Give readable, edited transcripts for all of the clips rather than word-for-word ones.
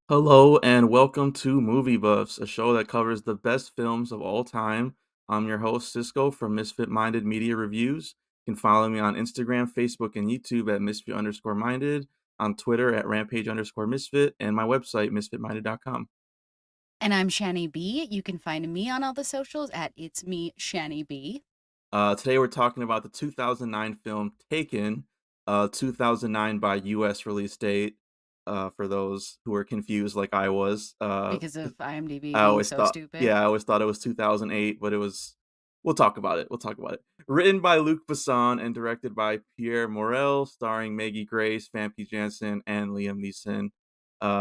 Hello and welcome to Movie Buffs, a show that covers the best films of all time. I'm your host, Cisco from Misfit Minded Media Reviews. You can follow me on Instagram, Facebook, and YouTube at misfit_minded, on Twitter at rampage_misfit, and my website, misfitminded.com. And I'm Shani B. You can find me on all the socials at It's Me Shani B. Today we're talking about the 2009 film Taken, 2009 by US release date, for those who are confused like I was. Because of IMDb I being always so thought, stupid. yeah, I always thought it was 2008, but it was. We'll talk about it. We'll talk about it. Written by Luc Besson and directed by Pierre Morel, starring Maggie Grace, Famke Janssen, and Liam Neeson.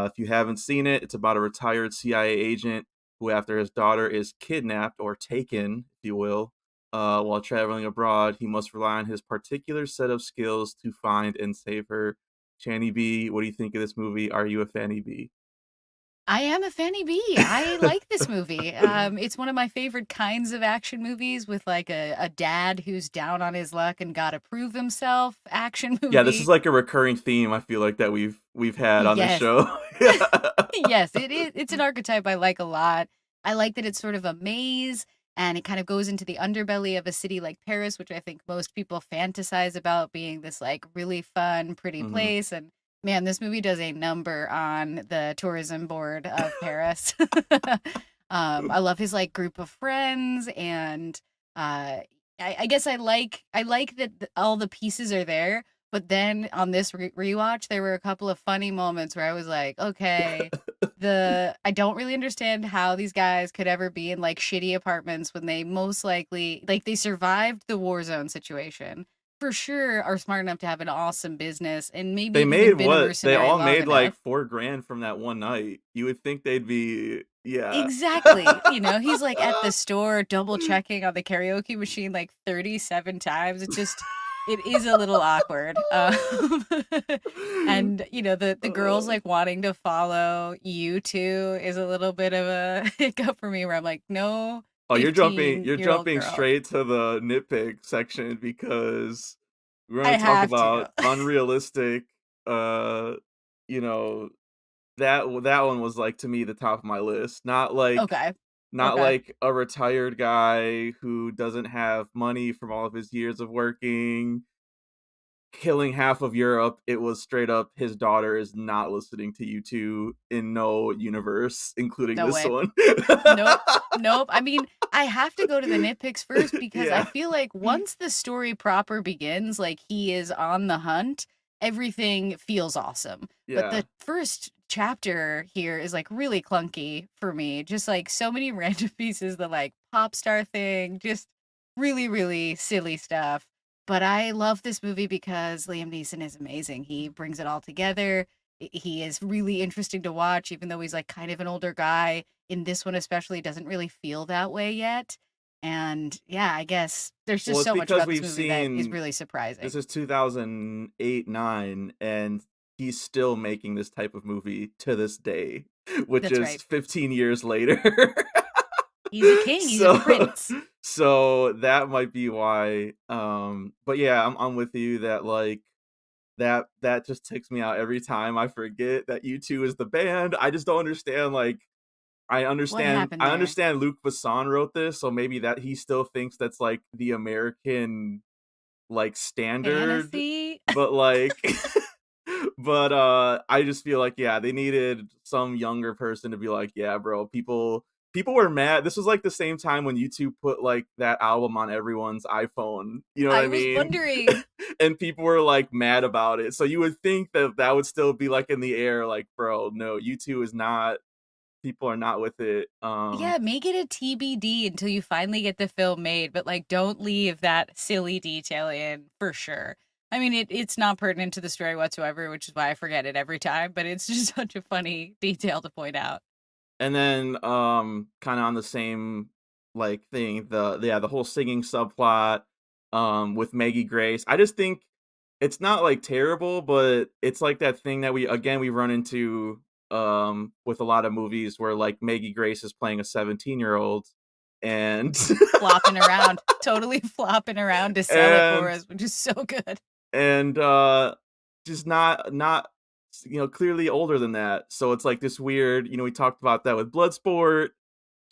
If you haven't seen it, it's about a retired CIA agent who, after his daughter is kidnapped or taken, if you will, while traveling abroad, he must rely on his particular set of skills to find and save her. Channy B, what do you think of this movie? Are you a Fanny B? I am a Fanny B. I like this movie. It's one of my favorite kinds of action movies with like a dad who's down on his luck and gotta prove himself action Yeah, this is movie. like a recurring theme I feel like that we've had on this Yes. show. Yeah. Yes, it is. It's an archetype I like a lot. I like that it's sort of a maze and it kind of goes into the underbelly of a city like Paris, which I think most people fantasize about being this like really fun, pretty Mhm. place. And man, this movie does a number on the tourism board of Paris. I love his like group of friends and I guess I like that all the pieces are there, but then on this rewatch, there were a couple of funny moments where I was like, okay, I don't really understand how these guys could ever be in like shitty apartments when they most likely like they survived the war zone situation. For sure are smart enough to have an awesome business and maybe They even made been a what? They mercenary all long made like enough. 4 grand from that one night. You would think they'd be, yeah. Exactly. He's like at the store double checking on the karaoke machine like 37 times. It is a little awkward. And the girls Uh, like wanting to follow you two is a little bit of a hiccup for me where I'm like, no oh, you're 15-year-old jumping girl. straight to the nitpick section because we're I gonna talk have about to. unrealistic, uh, you know, that one was like to me the top of my list. Okay. Not Okay. like a retired guy who doesn't have money from all of his years of working, killing half of Europe. It was straight up his daughter is not listening to you two in no universe, including No this way. one. Nope. Nope. I mean, I have to go to the nitpicks first because I Yeah. feel like once the story proper begins, like he is on the hunt, everything feels awesome. But Yeah. the first chapter here is like really clunky for me. Just like so many random pieces, the like pop star thing, just really, really silly stuff. But I love this movie because Liam Neeson is amazing. He brings it all together. He is really interesting to watch, even though he's like kind of an older guy in this one especially doesn't really feel that way yet. And yeah, I guess there's Well, just it's so much because about this we've movie that is seen really this surprising. is 2008, 9, and he's still making this type of movie to this day, which That's is right. 15 years later. He's a king, he's a so prince. so that might be why. But yeah, I'm with you that like that just ticks me out every time I forget that U2 is the band. I just don't understand like What happened I there? understand Luc Besson wrote this, so maybe that he still thinks that's like the American like standard, Fantasy? but like I just feel like yeah, they needed some younger person to be like, yeah, bro, people were mad. This was like the same time when YouTube put like that album on everyone's iPhone. You know what I I was mean? wondering. And people were like mad about it. So you would think that that would still be like in the air like, bro, no, YouTube is not people are not with it. Yeah, make it a TBD until you finally get the film made, but like don't leave that silly detail in for sure. I mean, it's not pertinent to the story whatsoever, which is why I forget it every time, but it's just such a funny detail to point out. And then kind of on the same like thing, the whole singing subplot with Maggie Grace. I just think it's not like terrible, but it's like that thing that we run into with a lot of movies where like Maggie Grace is playing a 17-year-old and Flopping around, totally flopping around to sell it for and us, which is so good. and just not clearly older than that. So it's like this weird, we talked about that with Bloodsport,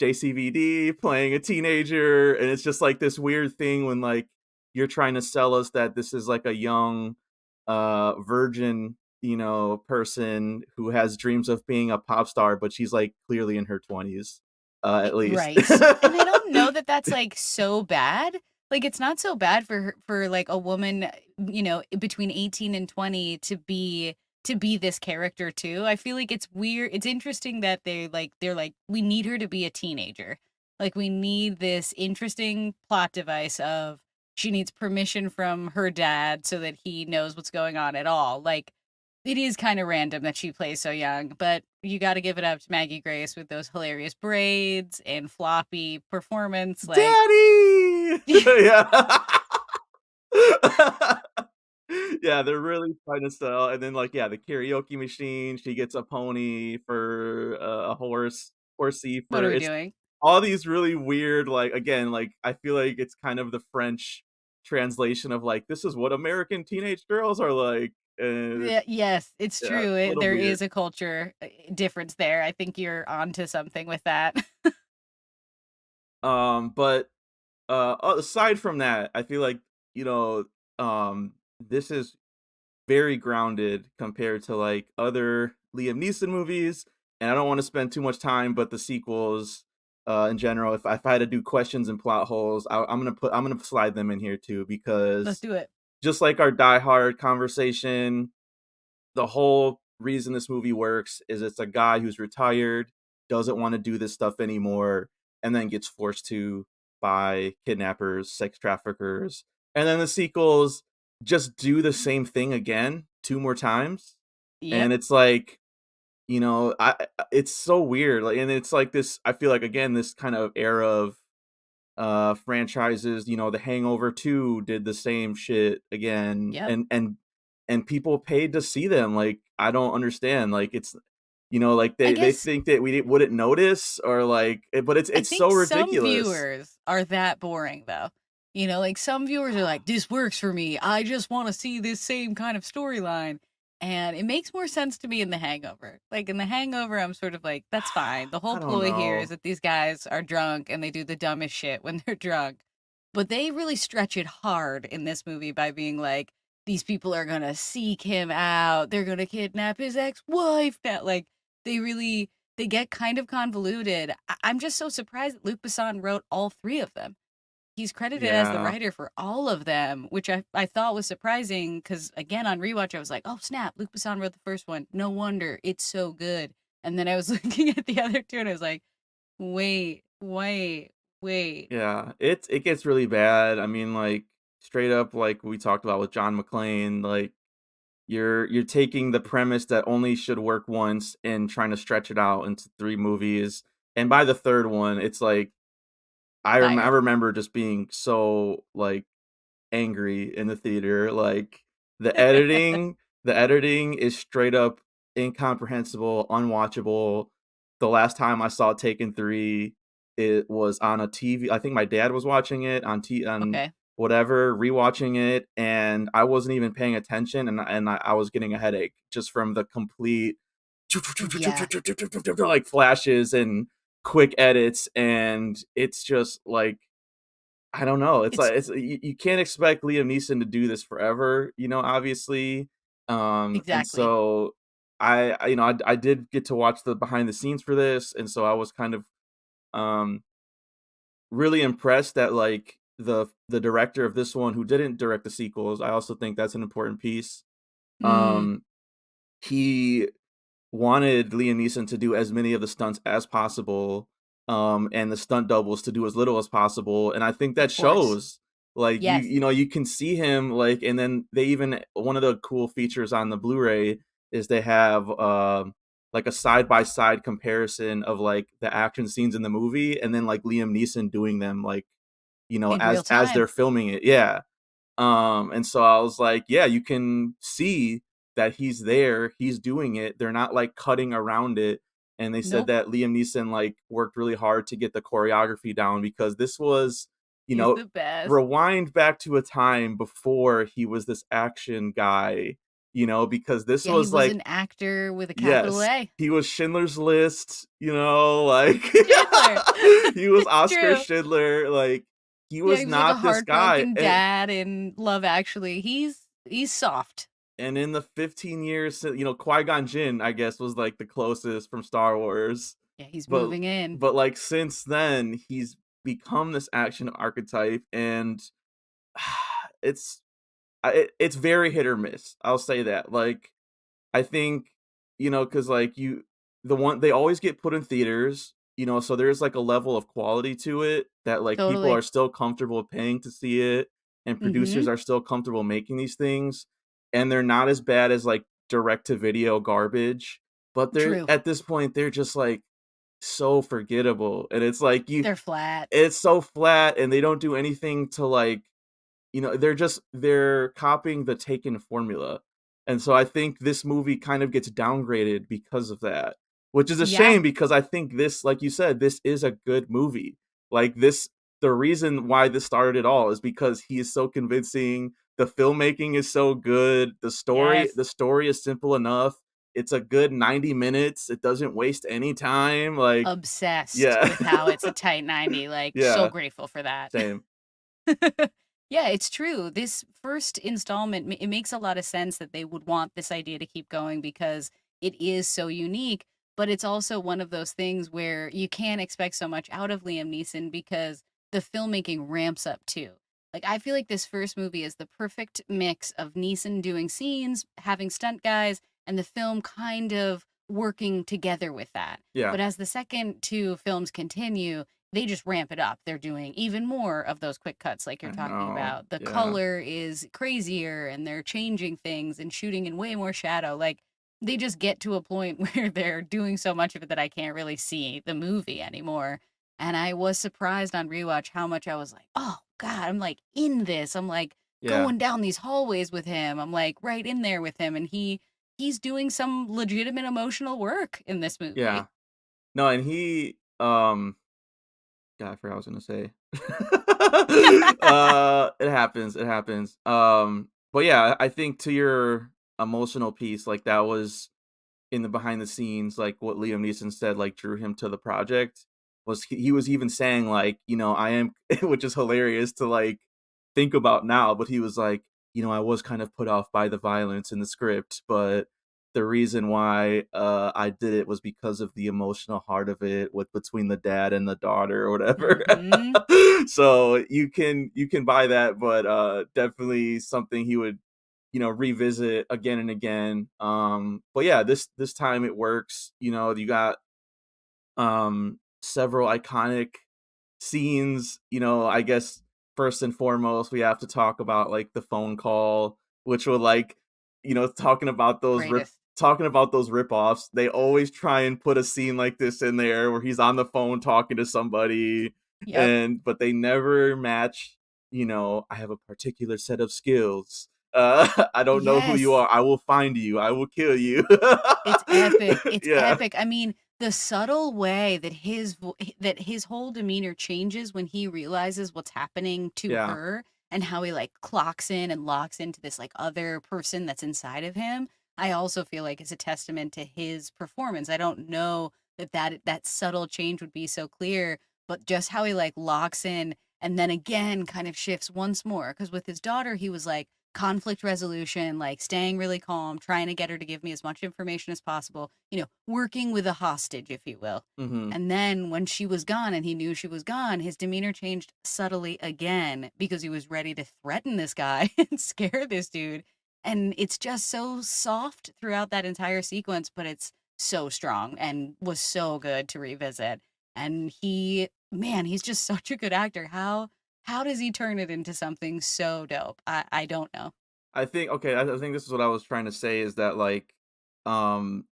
JCVD playing a teenager, and it's just like this weird thing when like you're trying to sell us that this is like a young virgin, person who has dreams of being a pop star, but she's like clearly in her 20s, at least. Right. And I don't know that that's like so bad. Like it's not so bad for for like a woman, between 18 and 20 to be this character too. I feel like it's weird. It's interesting that they're like we need her to be a teenager. Like we need this interesting plot device of she needs permission from her dad so that he knows what's going on at all. Like it is kind of random that she plays so young, but you got to give it up to Maggie Grace with those hilarious braids and floppy performance. Like, Daddy! Yeah. Yeah, they're really trying to sell, and then like, yeah, the karaoke machine. She gets a pony for a horsey what are for we it's doing? all these really weird. Like again, like I feel like it's kind of the French translation of like this is what American teenage girls are like, and Yeah, yes, it's yeah, true. it's a little There weird. is a culture difference there. I think you're onto something with that. But aside from that, I feel like you know, this is very grounded compared to like other Liam Neeson movies, and I don't want to spend too much time, but the sequels, in general, if I had to do questions and plot holes, I'm gonna slide them in here too Let's because do it. just like our Die Hard conversation, the whole reason this movie works is it's a guy who's retired, doesn't want to do this stuff anymore, and then gets forced to by kidnappers, sex traffickers. And then the sequels just do the same thing again two more times. Yep, And it's like, it's so weird. Like, and it's like this, I feel like again, this kind of era of franchises, The Hangover 2 did the same shit again, yep. and people paid to see them. Like I don't understand. Like it's like I they guess think that we wouldn't notice, or like but it's I it's so think some ridiculous. viewers are that boring though. Like some viewers are like, this works for me. I just want to see this same kind of storyline. And it makes more sense to me in The Hangover. Like in The Hangover, I'm sort of like, that's fine. The whole I don't ploy here is know. that these guys are drunk and they do the dumbest shit when they're drunk. But they really stretch it hard in this movie by being like, these people are gonna seek him out. They're gonna kidnap his ex-wife. Now, like they get kind of convoluted. I'm just so surprised that Luc Besson wrote all three of them. He's credited as the Yeah, writer for all of them, which I thought was surprising because again on rewatch I was like, oh snap, Luc Besson wrote the first one. No wonder it's so good. And then I was looking at the other two and I was like, wait, wait, wait. yeah. It gets really bad. I mean, like straight up, like we talked about with John McClane. Like you're taking the premise that only should work once and trying to stretch it out into three movies. And by the third one, it's like I Tired. remember just being so like angry in the theater. Like the editing, the editing is straight up incomprehensible, unwatchable. The last time I saw Taken 3, it was on a TV. I think my dad was watching it on Okay. whatever, rewatching it, and I wasn't even paying attention, and I was getting a headache just from the complete Yeah. like flashes and quick edits, and it's just like I don't know. It's It's like you can't expect Liam Neeson to do this forever, obviously. And exactly. so I did get to watch the behind the scenes for this, and so I was kind of um really impressed that like the director of this one who didn't direct the sequels. I also think that's an important piece. Mm, Um he wanted Liam Neeson to do as many of the stunts as possible, and the stunt doubles to do as little as possible, and I think that of course. shows. Like Yes. you can see him like, and then they even one of the cool features on the Blu-ray is they have like a side by side comparison of like the action scenes in the movie, and then like Liam Neeson doing them like In real as time. they're filming it. Yeah, and so I was like, yeah, you can see that he's there, he's doing it. They're not like cutting around it. And they said Nope. that Liam Neeson like worked really hard to get the choreography down because this was, you He's know, the best. rewind back to a time before he was this action guy. because this Yeah, he was was like, an actor with a capital yes, A. he was Schindler's List, like Schindler. he was It's Oscar true. Schindler, like he Yeah, was he was like a not this guy. heartbroken dad in Love Actually. He's soft. And in the 15 years, Qui-Gon Jinn, I guess, was like the closest from Star Wars. Yeah, he's But moving in. like since then, he's become this action archetype, and it's it's very hit or miss. I'll say that. Like I think, because like they always get put in theaters, so there's like a level of quality to it that like people are Totally. still comfortable paying to see it, and producers Mhm. are still comfortable making these things, and they're not as bad as like direct to video garbage, but they're True. at this point they're just like so forgettable, and it's like They're flat. it's so flat, and they don't do anything to like they're copying the Taken formula. And so I think this movie kind of gets downgraded because of that, which is a Yeah. shame because I think this, like you said, this is a good movie. Like this, the reason why this started it all is because he is so convincing. The filmmaking is so good. Yes. The story is simple enough. It's a good 90 minutes. It doesn't waste any time. Like, Obsessed yeah. with how it's a tight 90. Like, so Yeah, grateful for that. same. Yeah, it's true. This first installment, it makes a lot of sense that they would want this idea to keep going because it is so unique. But it's also one of those things where you can't expect so much out of Liam Neeson because the filmmaking ramps up too. Like, I feel like this first movie is the perfect mix of Neeson doing scenes, having stunt guys, and the film kind of working together with that. Yeah, But as the second two films continue, they just ramp it up. They're doing even more of those quick cuts like you're I talking know. about. The Yeah. color is crazier and they're changing things and shooting in way more shadow. Like they just get to a point where they're doing so much of it that I can't really see the movie anymore. And I was surprised on rewatch how much I was like, "Oh god, I'm like in this. I'm like Yeah. going down these hallways with him. I'm like right in there with him and he's doing some legitimate emotional work in this Yeah. movie." No, and he, God, I forgot what I was gonna say. It happens, it happens. But yeah, I think to your emotional piece, like that was in the behind the scenes, like what Liam Neeson said, like drew him to the project was he was even saying like, I am, which is hilarious to like think about now, but he was like, I was kind of put off by the violence in the script, but the reason why I did it was because of the emotional heart of it with between the dad and the daughter or whatever. Mhm. So you can buy that, but definitely something he would revisit again and again. But yeah, this time it works. You got several iconic scenes. I guess first and foremost we have to talk about like the phone call, which will like Greatest. talking about those rip-offs. They always try and put a scene like this in there where he's on the phone talking to somebody, Yep. and but they never match. I have a particular set of skills. I don't know who you Yes. are. I will find you. I will kill you. It's epic. It's Yeah. epic. I mean, the subtle way that that his whole demeanor changes when he realizes what's happening to Yeah. her and how he like clocks in and locks into this like other person that's inside of him. I also feel like it's a testament to his performance. I don't know that subtle change would be so clear, but just how he like locks in and then again kind of shifts once more because with his daughter he was like conflict resolution, like staying really calm, trying to get her to give me as much information as possible, working with a hostage, if you will. Mhm. And then when she was gone and he knew she was gone, his demeanor changed subtly again because he was ready to threaten this guy and scare this dude. And it's just so soft throughout that entire sequence, but it's so strong and was so good to revisit. And man, he's just such a good actor. How does he turn it into something so dope? I don't know. I think okay, I think this is what I was trying to say is that like um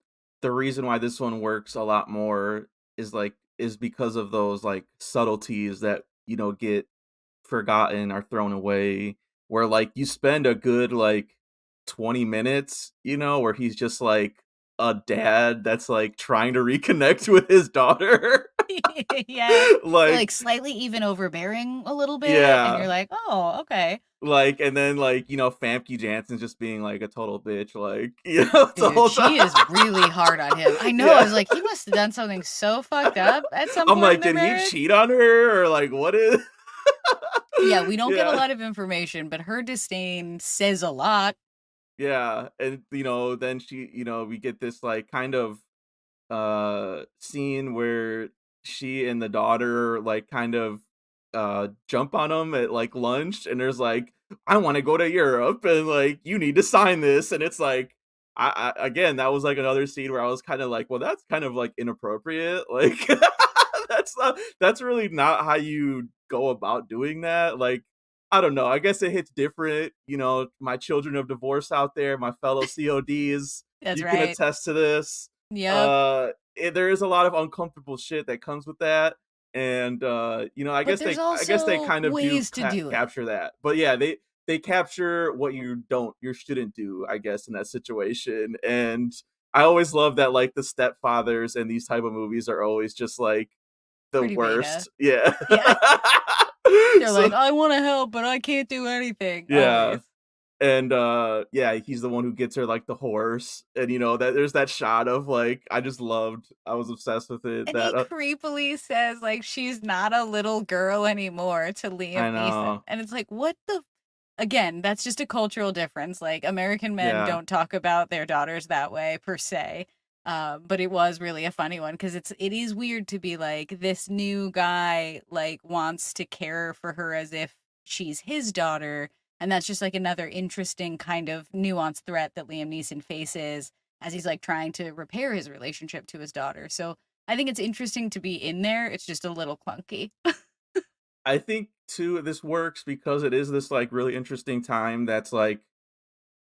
the reason why this one works a lot more is because of those like subtleties that get forgotten or thrown away, where like you spend a good like 20 minutes, where he's just like a dad that's like trying to reconnect with his daughter. Yeah. They're, Like, like, slightly even overbearing a little bit, and you're yeah. like, "Oh, okay." Like, and then, like, Famke Janssen just being, like, a total bitch, like, the Dude, whole time. she is really hard on him. I know, I Yeah. was like, "He must have done something so fucked up at some I'm point in like, their "Did he marriage." cheat on her?" Or, like, what is Yeah, we don't get a Yeah. lot of information, but her disdain says a lot. Yeah, and, then we get this, like, kind of, scene where she and the daughter, like, kind of, jump on him at, like, lunch, and there's like, "I wanna go to Europe," and, like, "You need to sign this," and it's like, again, that was, like, another scene where I was kinda like, "Well, that's kind of, like, inappropriate," like, that's really not how you go about doing that, like, I don't know, I guess it hits different, my children of divorce out there, my fellow CODs, That's you can right. attest to this. Yep. There is a lot of uncomfortable shit that comes with that, and, I But guess there's they also kind of do ways to do it. capture that. But yeah, they capture what you shouldn't do, I guess, in that situation, and I always love that, like, the stepfathers in these type of movies are always just, like, the Pretty beta. worst. Yeah. Yeah. They're So like, "I wanna help, but I can't do anything." yeah. Always. And, yeah, he's the one who gets her, like, the horse, and, that there's that shot of, like, I was obsessed with it, And that, he creepily says, like, she's not a little girl anymore to I Liam Neeson. know. And it's like, what the again, that's just a cultural difference. Like, American men Yeah. don't talk about their daughters that way per se. But it was really a funny one because it is weird to be like this new guy like wants to care for her as if she's his daughter, and that's just like another interesting kind of nuanced threat that Liam Neeson faces as he's like trying to repair his relationship to his daughter. So I think it's interesting to be in there. It's just a little clunky. I think too, this works because it is this, like, really interesting time that's, like,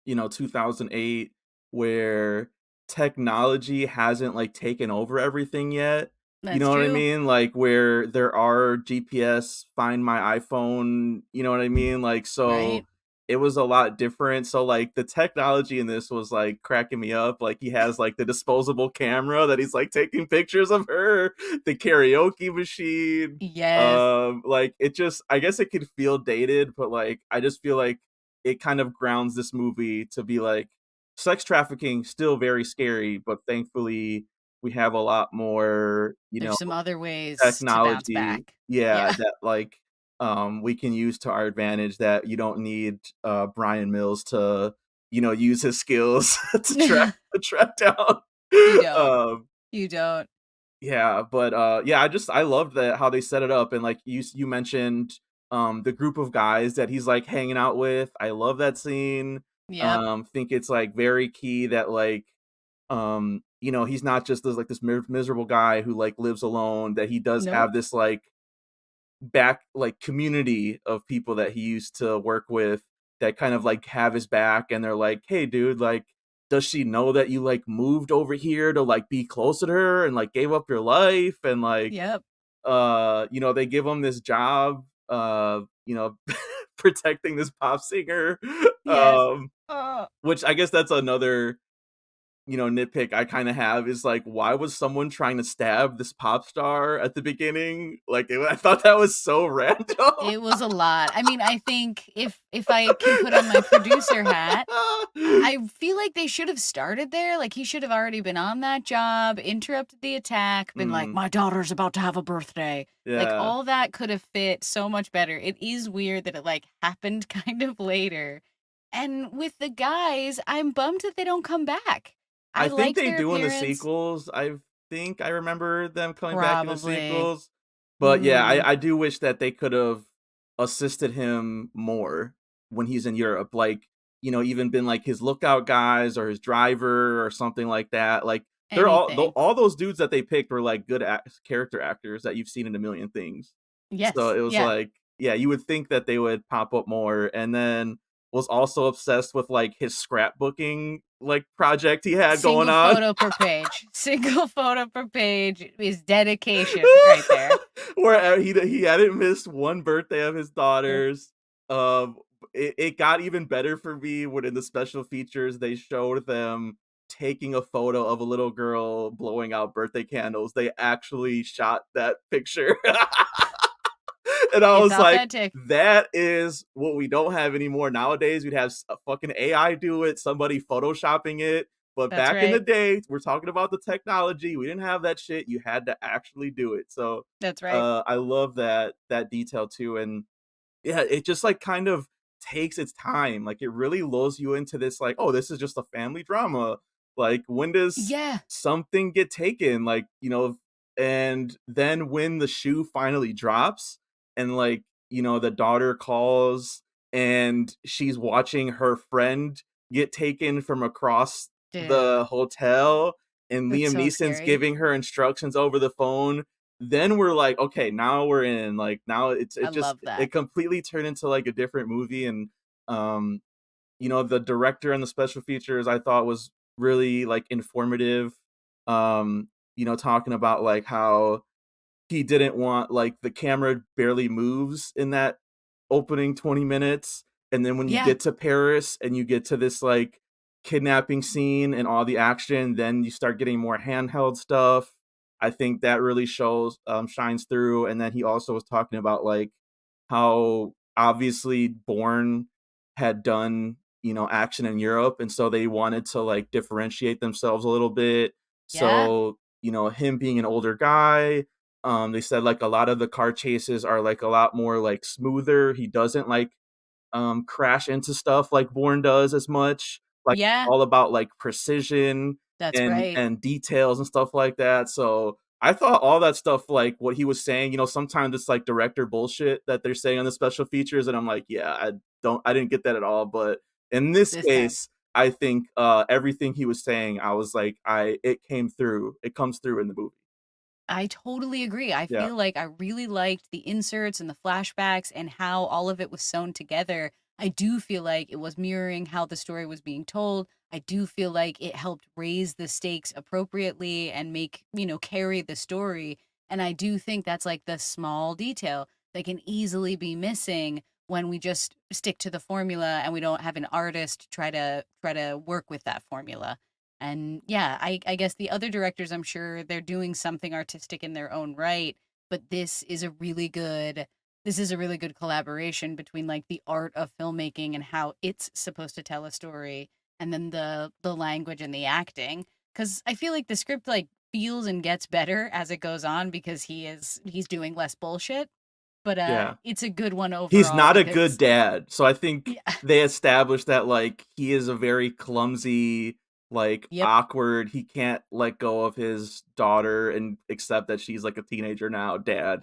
2008, where technology hasn't, like, taken over everything yet. You That's know what I true, mean? Like, where there are GPS, find my iPhone, you know what I mean? Like, right? so it was a lot different. So, like, the technology in this was, like, cracking me up. Like, he has, like, the disposable camera that he's, like, taking pictures of her, the karaoke machine. Yes. Like, it just I guess it could feel dated, but, like, I just feel like it kind of grounds this movie to be like, sex trafficking still very scary, but thankfully we have a lot more, There's some other ways to bounce technology, back. yeah, Yeah. that, like, we can use to our advantage, that you don't need, Brian Mills to, use his skills to track down. You don't. Um, You don't. yeah, but, yeah, I loved that how they set it up, and, like, you mentioned, the group of guys that he's, like, hanging out with. I love that scene. Yep. Think it's, like, very key that, like, he's not just this miserable guy who, like, lives alone, that he does Nope. have this, like, community of people that he used to work with that kind of, like, have his back, and they're like, "Hey, dude, like, does she know that you, like, moved over here to, like, be close to her and, like, gave up your life?" And, like, Yep. they give him this job, protecting this pop singer, Yes. um, Oh. which I guess that's another, nitpick I kinda have, is like, why was someone trying to stab this pop star at the beginning? Like, I thought that was so random. It was a lot. I mean, I think if I can put on my producer hat, I feel like they should have started there. Like he should have already been on that job, interrupted the attack, been like, Mm, "My daughter's about to have a birthday." Like yeah. all that could have fit so much better. It is weird that it like happened kind of later. And with the guys, I'm bummed that they don't come back. I I think liked they their do in the appearance. sequels. I think I remember them coming back in the Probably. sequels. But yeah, Mm, I do wish that they could have assisted him more when he's in Europe. Like, even been like his lookout guys or his driver or something like that. Like, they're anything. all those dudes that they picked were like good character actors that you've seen in a million things. So Yes. it was Yeah. like, yeah, you would think that they would pop up more, and then was also obsessed with, like, his scrapbooking, like, project he had going Single on. photo per page. Single photo per page is dedication right there. Where, he hadn't missed one birthday of his Nope. daughters. Um, it got even better for me when in the special features they showed them, taking a photo of a little girl blowing out birthday candles. They actually shot that picture. And I It's was like, authentic. that is what we don't have anymore. Nowadays, we'd have a fucking AI do it, somebody photoshopping it. But That's back in the right. day, we're talking about the technology. We didn't have that shit. You had to actually do it. So That's right. I love that detail too. And yeah, it just like kind of takes its time. Like it really lulls you into this like, oh, this is just a family drama. Like when does Yeah. something get taken? Like, and then when the shoe finally drops and like, the daughter calls and she's watching her friend get taken from across Dude, the hotel and that's Liam so Neeson's scary. giving her instructions over the phone, then we're like, okay, now we're in. Like now I it just love that. it completely turned into like a different movie. And um, the director and the special features I thought was really like informative. Talking about like how he didn't want like the camera barely moves in that opening 20 minutes, and then when you Yeah. get to Paris and you get to this like kidnapping scene and all the action, then you start getting more handheld stuff. I think that really shows shines through. And then he also was talking about like how obviously Bourne had done action in Europe, and so they wanted to like differentiate themselves a little bit. Yeah. So him being an older guy, they said like a lot of the car chases are like a lot more like smoother. He doesn't like crash into stuff like Bourne does as much. Like Yeah. all about like precision That's and right. details and stuff like that. So I thought all that stuff, like what he was saying, sometimes it's like director bullshit that they're saying on the special features, and I'm like, yeah, I didn't get that at all. But in this This time. case, I think everything he was saying, I was like, it came through. It comes through in the movie. I totally agree. I Yeah, feel like I really liked the inserts and the flashbacks and how all of it was sewn together. I do feel like it was mirroring how the story was being told. I do feel like it helped raise the stakes appropriately and carry the story. And I do think that's like the small detail that can easily be missing when we just stick to the formula and we don't have an artist try to work with that formula. And yeah, I guess the other directors, I'm sure they're doing something artistic in their own right, but this is a really good collaboration between like the art of filmmaking and how it's supposed to tell a story, and then the language and the acting. Cause I feel like the script like feels and gets better as it goes on because he's doing less bullshit. But yeah. it's a good one He's overall not a good because dad. So I think yeah, they established that like he is a very clumsy, like yep, awkward, he can't let go of his daughter and accept that she's like a teenager now, dad.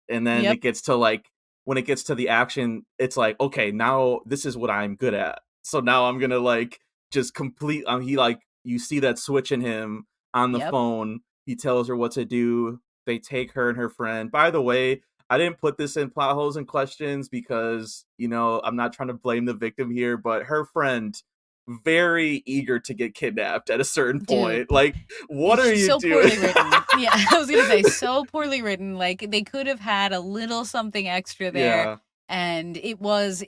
And then yep, it gets to like when it gets to the action, it's like, okay, now this is what I'm good at. So now I'm gonna like just complete he like you see that switch in him on the yep. phone. He tells her what to do. They take her and her friend. By the way, I didn't put this in plot holes and questions because, I'm not trying to blame the victim here, but her friend very eager to get kidnapped at a certain Dude, point. Like, what are you so doing? poorly written. Yeah, I was gonna say so poorly written. Like they could have had a little something extra there, Yeah. and it was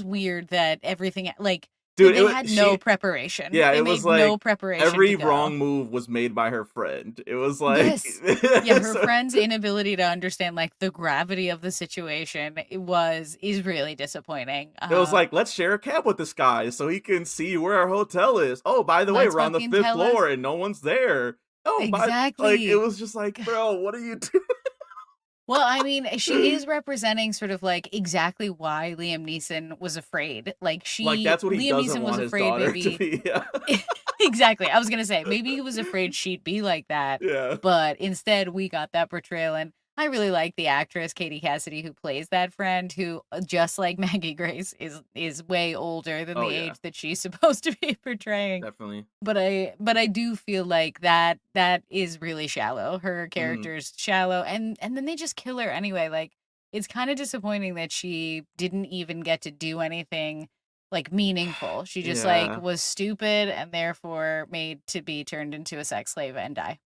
weird that everything like Dude, they had no she preparation. yeah, They it was made no like preparation to every go. wrong move was made by her friend. It was like Yes. Yeah, her so friend's inability to understand like the gravity of the situation is really disappointing. it was like, let's share a cab with this guy so he can see where our hotel is. Oh, by the way, Let's we're on the fucking fifth tell floor us and no one's there. Oh, but like it exactly. was just like, bro, what are you doing? Well, I mean, she is representing sort of like exactly why Liam Neeson was afraid. Like Like she that's what he Liam doesn't Neeson was want his afraid daughter to maybe be. Yeah. exactly. I was gonna say maybe he was afraid she'd be like that, Yeah. but instead we got that portrayal, and I really like the actress Katie Cassidy who plays that friend, who just like Maggie Grace is way older than Oh the yeah, age that she's supposed to be portraying. definitely. But I do feel like that is really shallow. Her Mhm. character's shallow, and then they just kill her anyway. Like it's kind of disappointing that she didn't even get to do anything like meaningful. She just like Yeah. was stupid and therefore made to be turned into a sex slave and die.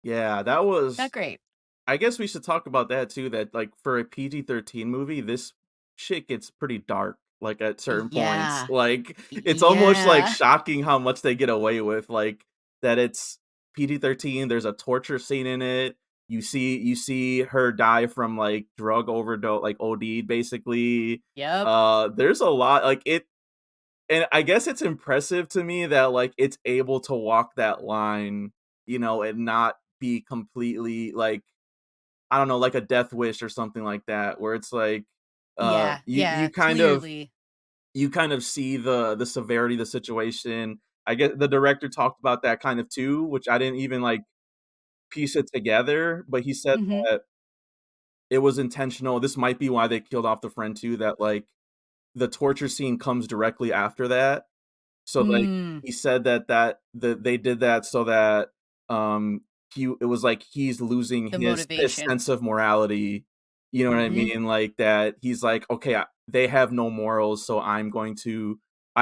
Yeah, that Not was great. I guess we should talk about that too, that like for a PG-13 movie, this shit gets pretty dark. like at certain points. Yeah. Like it's almost like Yeah. shocking how much they get away with. Like that it's PG-13. There's a torture scene in it. You see her die from like drug overdose, like OD basically. Yep. There's a lot like it, and I guess it's impressive to me that like it's able to walk that line, and not be completely like, I don't know, like a Death Wish or something like that, where it's like, Yeah. you Yeah. you kind of Clearly. you kind of see the severity of the situation. I get the director talked about that kind of too, which I didn't even like piece it together, but he said Hmm. that it was intentional. This might be why they killed off the friend too, that like the torture scene comes directly after that. So, like, Mm, he said that they did that so that, it was like he's losing the his motivation. sense of morality, you know what I Hmm. mean? Like, that he's like, "Okay, they have no morals, so I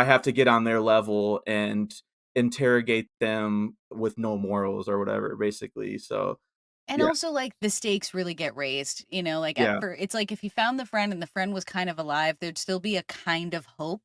have to get on their level and interrogate them with no morals," or whatever, basically, so, And yeah. also, like, the stakes really get raised, like, at Yeah, for it's like if you found the friend and the friend was kind of alive, there'd still be a kind of hope,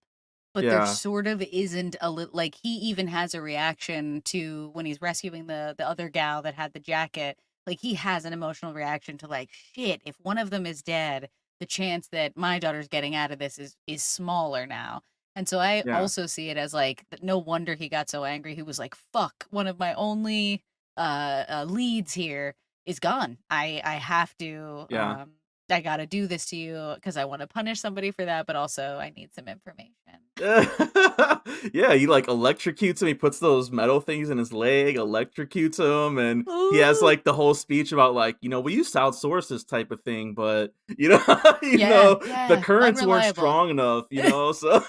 but there yeah, sort of isn't a like, he even has a reaction to when he's rescuing the other gal that had the jacket, like, he has an emotional reaction to, like, "Shit, if one of them is dead, the chance that my daughter's getting out of this is smaller now." And so I yeah, also see it as, like, no wonder he got so angry, he was like, "Fuck, one of my only, leads here is gone. I have to yeah. I got to do this to you because I want to punish somebody for that, but also I need some information." Yeah, he, like, electrocutes him, he puts those metal things in his leg, electrocutes him, and he has, Ooh. like, the whole speech about, like, "We used to outsource this type of thing, but, you Yeah, know, the yeah, currents weren't unreliable. strong enough," so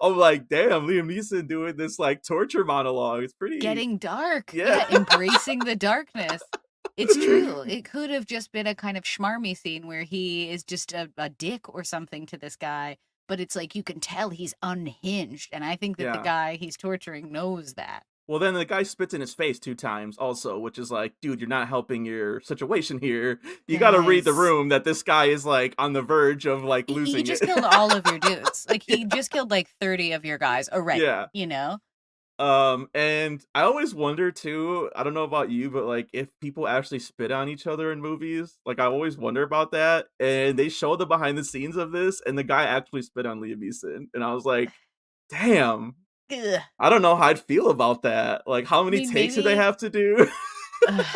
I'm like, "Damn, Liam Neeson doing this, like, torture monologue, it's pretty." Getting dark. Yeah. Yeah, embracing the darkness. It's true. It could have just been a kind of schmarmy scene where he is just a dick or something to this guy, but it's like you can tell he's unhinged, and I think that the Yeah. guy he's torturing knows that. Well, then the guy spits in his face 2 times also, which is like, "Dude, you're not helping your situation here. You gotta read the Yes. room that this guy is, like, on the verge of, like, He losing it." just killed all of your dudes. Like, he just killed, like, 30 of your guys already, Yeah. you know? And I always wonder too, I don't know about you, but, like, if people actually spit on each other in movies, like, I always wonder about that, and they show the behind the scenes of this, and the guy actually spit on Liam Neeson, and I was like, "Damn, Ugh. I don't know how I'd feel about that." Like, how I many mean, takes do they maybe have to do?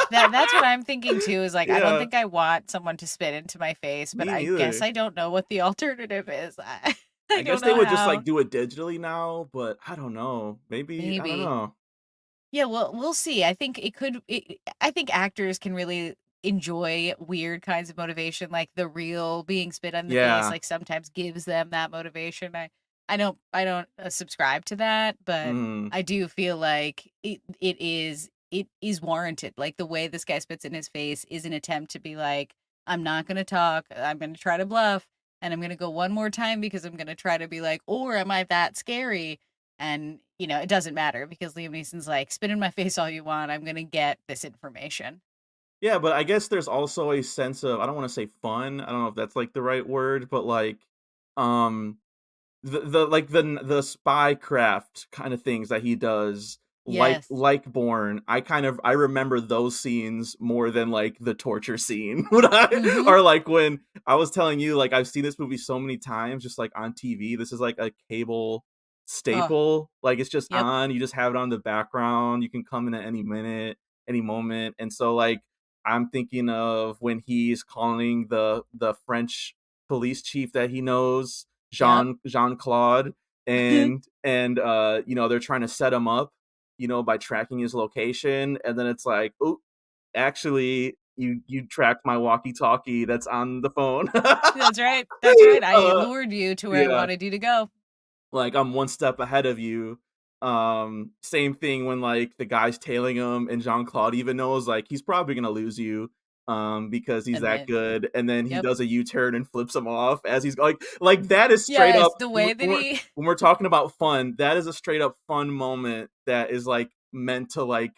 that's what I'm thinking too, is, like, I don't Yeah, think I want someone to spit into my face, but me I guess neither. I don't know what the alternative is. I I guess don't they know would just, like, how. do it digitally now, but I don't know. Maybe I don't Maybe. know. Yeah, well, we'll see. I think I think actors can really enjoy weird kinds of motivation, like the real being spit on the face, Yeah. like sometimes gives them that motivation. I don't subscribe to that, but Mhm. I do feel like it is warranted. Like the way this guy spits in his face is an attempt to be like, I'm not gonna talk, I'm gonna try to bluff, and I'm gonna go one more time because I'm gonna try to be like, or am I that scary? And, it doesn't matter because Liam Neeson's like, "Spit in my face all you want, I'm gonna get this information." Yeah, but I guess there's also a sense of, I don't wanna say fun, I don't know if that's, like, the right word, but, like, um the spycraft kinda things that he does, Yes. like Bourne, I remember those scenes more than, like, the torture scene when I Mhm. or, like, when I was telling you, like, I've seen this movie so many times just, like, on TV, this is, like, a cable Oh, staple, like, it's just yep. on, you just have it on the background, you can come in at any minute, any moment, and so, like, I'm thinking of when he's calling the French police chief that he knows, Yep. Jean-Claude, they're trying to set him up, by tracking his location, and then it's like, "Oh, actually, you tracked my walkie-talkie that's on the phone." That's right, that's right, I Uh, lured you to where I yeah. wanted you to go. Like, I'm one step ahead of you. Same thing when, like, the guy's tailing him and Jean-Claude even knows, like, he's probably gonna lose you, because he's And that then good, and then he yep. does a U-turn and flips him off as he's like, that is straight Yes, up the when way that we're he when we're talking about fun, that is a straight up fun moment that is, like, meant to, like,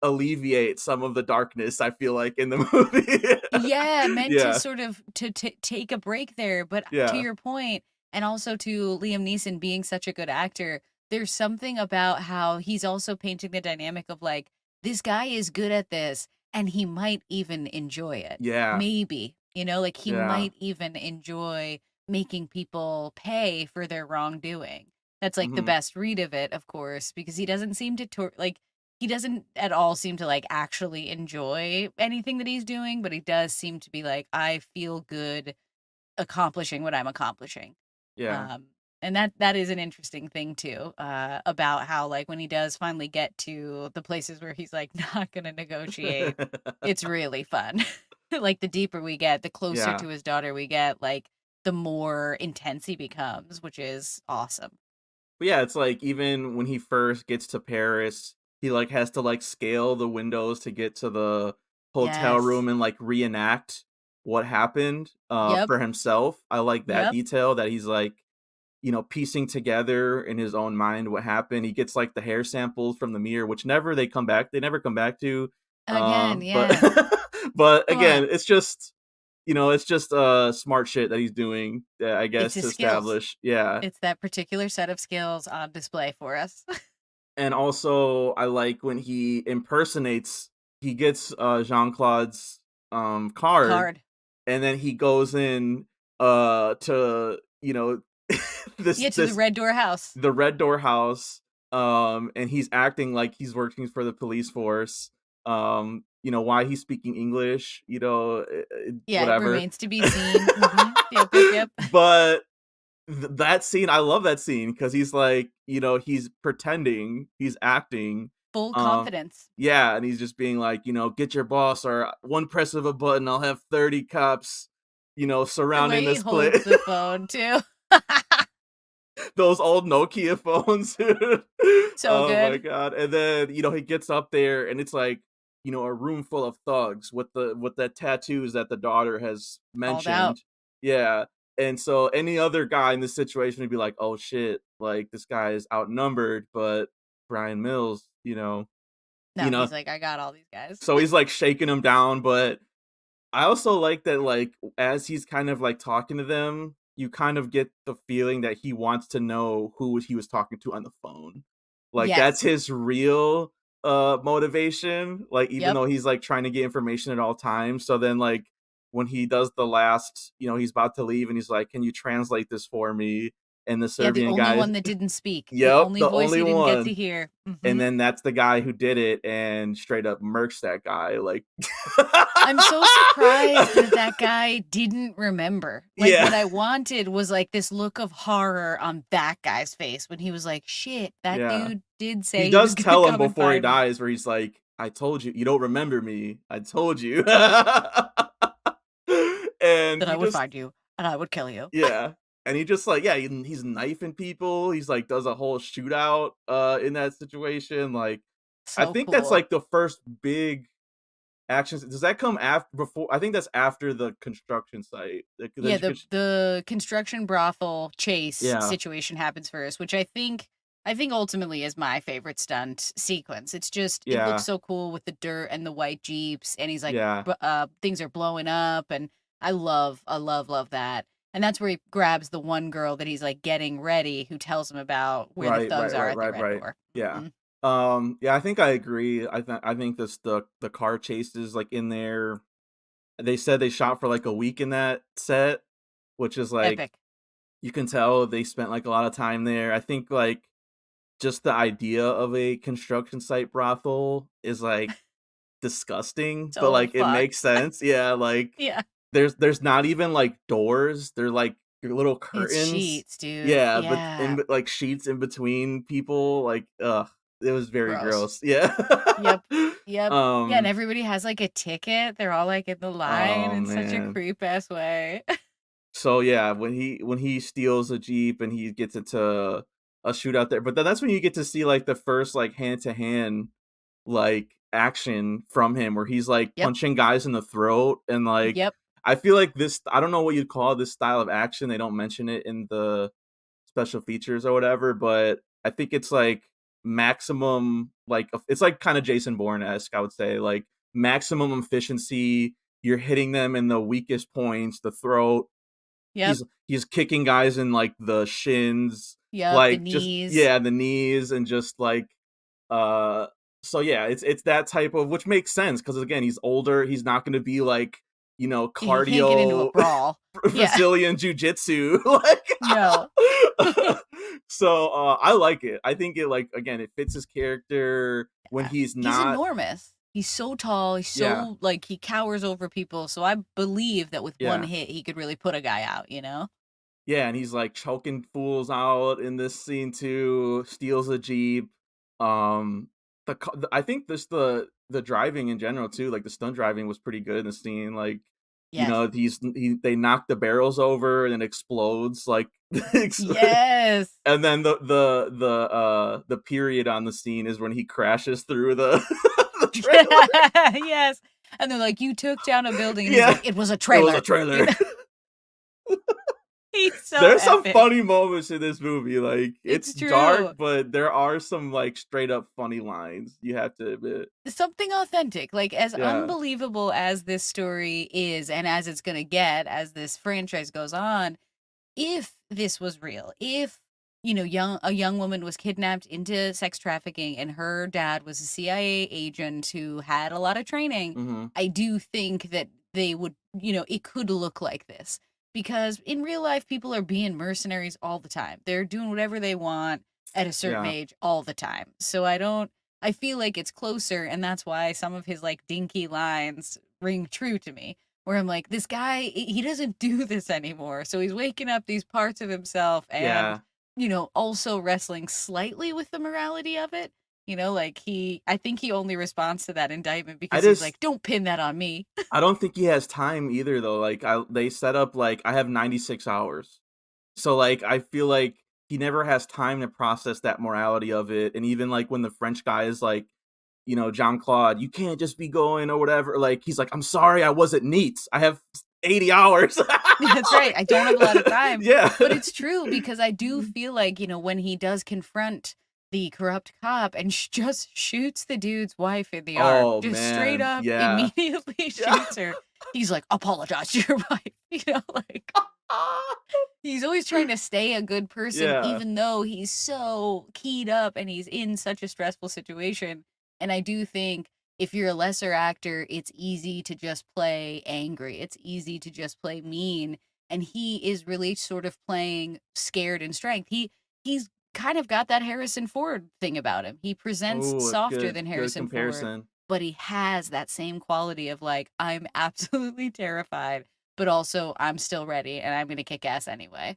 alleviate some of the darkness, I feel like, in the movie. Yeah, meant to Yeah, sort of to take a break there, but to yeah, your point, And also to Liam Neeson being such a good actor, there's something about how he's also painting the dynamic of like, this guy is good at this and he might even enjoy it. Yeah. Maybe, like he Yeah. might even enjoy making people pay for their wrongdoing. That's like the Mhm. best read of it, of course, because he doesn't seem to like he doesn't at all seem to like actually enjoy anything that he's doing, but he does seem to be like, I feel good accomplishing what I'm accomplishing. Yeah. Um, and that is an interesting thing too, about how like when he does finally get to the places where he's like not gonna negotiate, it's really fun. Like the deeper we get, the closer Yeah. to his daughter we get, like the more intense he becomes, which is awesome. But yeah, it's like even when he first gets to Paris, he like has to like scale the windows to get to the hotel Yes. room and like reenact what happened Yep. for himself. I like that Yep. detail that he's like, piecing together in his own mind what happened. He gets like the hair samples from the mirror, which they never come back to. Again, But yeah. but Come again, on. it's just smart shit that he's doing, I It's guess, his to skills. establish. Yeah. It's that particular set of skills on display for us. And also I like when he gets Jean-Claude's card, Card. and then he goes in to this Yeah, to the this red door house. the Red Door House, and he's acting like he's working for the police force. Why he's speaking English, Yeah, it whatever. remains to be seen. Yep, yep, yep. But that scene, I love that scene because he's like, he's pretending, he's acting. Full Um, confidence. yeah, and he's just being like, get your boss, or one press of a button, I'll have 30 cops, The surrounding way he this place. holds the phone too. Those old Nokia phones. So Oh my good. god. And then, he gets up there and it's like, a room full of thugs with the tattoos that the daughter has Called out. mentioned. Yeah. And so any other guy in this situation would be like, "Oh shit, like this guy is outnumbered," but Brian Mills, you No, know, he's like, I got all these guys. so he's like shaking him down, but I also like that, like, as he's kind of like talking to them, you kind of get the feeling that he wants to know who he was talking to on the phone. Like that's Yes. his real motivation. Like even Yep. though he's like trying to get information at all times. So then like when he does the last, he's about to leave and he's like, "Can you translate this for me?" And the Yeah, the Serbian only guy, one that didn't speak. The yep, only the voice only he didn't get to one. hear. And then that's the guy who did it and straight up murks that guy. Like I'm so surprised that that guy didn't remember. Like, yeah. what I wanted was like this look of horror on that guy's face when he was like, shit, that Yeah. dude did He say he was does gonna tell him come and before he find me. dies where he's like, "I told you, you don't remember me. I told you." And That I he would just find you and I would kill you. yeah. And he just like, yeah, he's knifing people. He's like does a whole shootout in that situation. Like I So think that's cool. like the first big action. Does that come after before? I think that's after the construction site. Yeah, the construction brothel chase Yeah. situation happens first, which I think ultimately is my favorite stunt sequence. It's just it looks Yeah. so cool with the dirt and the white jeeps, and he's like, Yeah. things are blowing up, and I love that. And that's where he grabs the one girl that he's like getting ready, who tells him about where the Right, thugs right, are right, at the right, red right. door. Yeah. Hmm. Yeah, I think I agree. I think this the car chases like in there. They said they shot for like a week in that set, which is like Epic. you can tell they spent like a lot of time there. I think like just the idea of a construction site brothel is like disgusting, but So like it fucked. makes sense. Yeah, like Yeah. there's not even like doors. They're like your little It's curtains. sheets, dude. Yeah, but Yeah. in like sheets in between people. Like, ugh, it was very Gross. gross. Yeah. Yep. Yep. Yeah, and um. everybody has like a ticket. They're all like in the line Oh in such a man. creep ass way. So yeah, when he steals a Jeep and he gets into a shootout there, but then that's when you get to see like the first like hand to hand like action from him where he's like Yep. punching guys in the throat and like Yep. I feel like this I don't know what you'd call this style of action. They don't mention it in the special features or whatever, but I think it's like maximum like it's like kind of Jason Bourne-esque, I would say. Like maximum efficiency, you're hitting them in the weakest points, the throat, Yep. he's kicking guys in like the shins, Yep. The like just knees. yeah, the knees, and just like uh so yeah, it's that type of, which makes sense because again, he's older, he's not going to be like, He can't get into a cardio brawl. Yeah. Brazilian jiu-jitsu like No. so I like it. I think it, like, again, it fits his character when he's He's not. enormous. He's so tall. He's Yeah, so like he cowers over people. So I believe that with one yeah, hit he could really put a guy out, you know? yeah, and he's like choking fools out in this scene too, steals a jeep. I think this the driving in general too, like the stunt driving was pretty good in the scene. Like, Yes. they knock the barrels over and it explodes like Yes. and then the period on the scene is when he crashes through the the trailer. Yes. And they're like, you took down a building, and he's Yeah, like, it was a it was a trailer. You trailer. know? He's so There's some epic. funny moments in this movie. Like, it's It's dark, true. but there are some like straight up funny lines. You have to admit. Something authentic. Like, as Yeah. unbelievable as this story is, and as it's gonna get as this franchise goes on, if this was real, if a young woman was kidnapped into sex trafficking and her dad was a CIA agent who had a lot of training, Hmm. I do think that they would, it could look like this, because in real life people are being mercenaries all the time. They're doing whatever they want at a certain Yeah. age all the time. So I feel like it's closer, and that's why some of his like dinky lines ring true to me, where I'm like, this guy, he doesn't do this anymore. So he's waking up these parts of himself and, Yeah. also wrestling slightly with the morality of it. Like I think he only responds to that indictment I because he's just like, don't pin that on me. I don't think he has time either though. Like, they set up like I have 96 hours. So like I feel like he never has time to process that morality of it. And even like when the French guy is like, John Claude, you can't just be going or whatever. Like, he's like, I'm sorry, I wasn't neat. I have 80 hours. That's right. I don't have a lot of time. Yeah. But it's true, because I do feel like, when he does confront the corrupt cop and just shoots the dude's wife in the arm, Oh just straight man. up Yeah. immediately Yeah. shoots her. He's like, apologize to your wife. Like, he's always trying to stay a good person, Yeah. even though he's so keyed up and he's in such a stressful situation. And I do think if you're a lesser actor, it's easy to just play angry. It's easy to just play mean. And he is really sort of playing scared and strength. He's kind of got that Harrison Ford thing about him. He presents Oh, softer good than good Harrison Ford, comparison. but he has that same quality of like, I'm absolutely terrified, but also I'm still ready and I'm gonna kick ass anyway.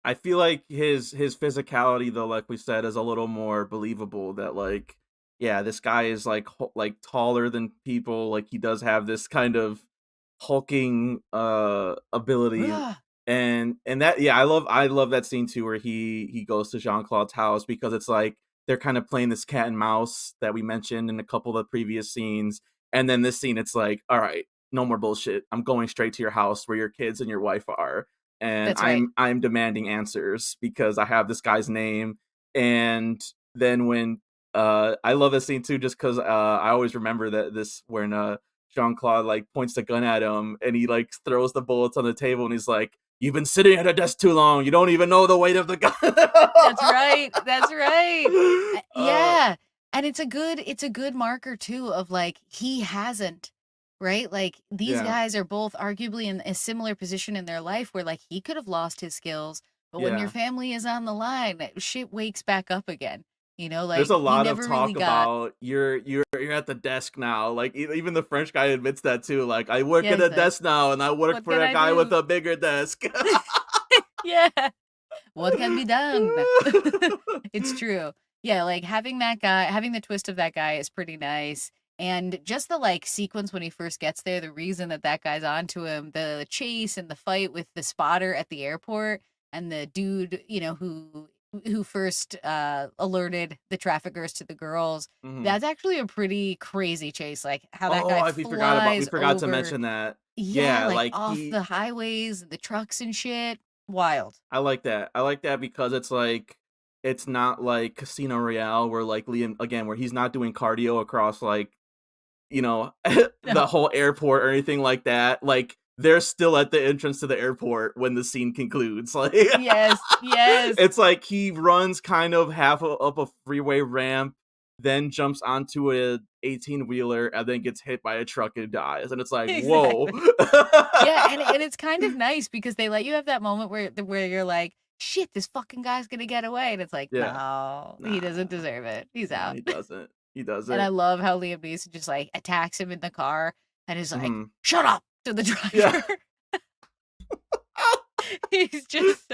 I feel like his physicality though, like we said, is a little more believable. That like, yeah, this guy is like like taller than people. Like, he does have this kind of hulking ability, Ugh. and that, yeah, I love that scene too where he goes to Jean Claude's house because it's like they're kind of playing this cat and mouse that we mentioned in a couple of the previous scenes, and then this scene it's like, all right, no more bullshit. I'm going straight to your house where your kids and your wife are, and That's right. I'm demanding answers because I have this guy's name. And then when I love this scene too, just because I always remember that this when Jean Claude like points the gun at him and he like throws the bullets on the table and he's like, "You've been sitting at a desk too long. You don't even know the weight of the gun." That's right. That's right. uh, Yeah. And it's a good marker too of like he hasn't, right? Like these yeah, guys are both arguably in a similar position in their life where like he could have lost his skills, but when your yeah. family is on the line, shit wakes back up again. There's Like a he lot of never really talk got. about you're at the desk now. Like, even the French guy admits that too. Like, I work Yeah, at he's a like, desk now, and I work what for can a I guy with do? a bigger desk. Yeah. What can be done? It's true. Yeah, like having the twist of that guy is pretty nice. And just the like sequence when he first gets there, the reason that that guy's onto him, the chase and the fight with the spotter at the airport and the dude, who first alerted the traffickers to the girls. Mhm. That's actually a pretty crazy chase. Like how that Oh, guy we flies forgot to over, mention that. yeah, Yeah, like like off the highways, the trucks and shit. Wild. I like that. I like that because it's like it's not like Casino Royale where like Liam again where he's not doing cardio across like, No. the whole airport or anything like that. Like, they're still at the entrance to the airport when the scene concludes. Like, Yes, yes. it's like he runs kind of up a freeway ramp, then jumps onto a 18-wheeler, and then gets hit by a truck and dies. And it's like, whoa. Exactly. Yeah, and it's kind of nice because they let you have that moment where you're like, shit, this fucking guy's gonna get away, and it's like, Yeah. no, he Nah, doesn't deserve it. He's nah, out. he doesn't. He And I doesn't. love how Liam Neeson just like attacks him in the car and is like, Mhm. "Shut up" to the Yeah. driver. He's just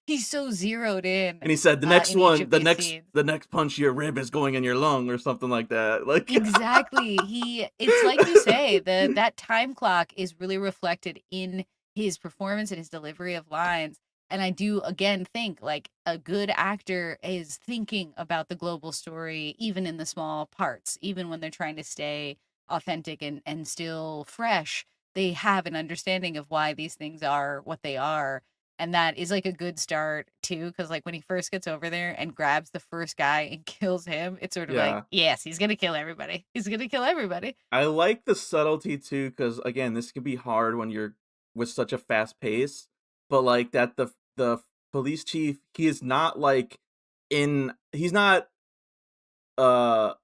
he's so zeroed in And he said, in each of these scenes. the next punch to your rib is going in your lung," or something like that. Like, Exactly. It's like you say, that time clock is really reflected in his performance and his delivery of lines. And I do again think like a good actor is thinking about the global story, even in the small parts, even when they're trying to stay authentic and still fresh. They have an understanding of why these things are what they are. And that is like a good start too, because like when he first gets over there and grabs the first guy and kills him, it's sort of like, yeah. yes, he's gonna kill everybody. He's gonna kill everybody. I like the subtlety too, because again, this can be hard when you're with such a fast pace. But like that, the police chief, he is not like he's not uh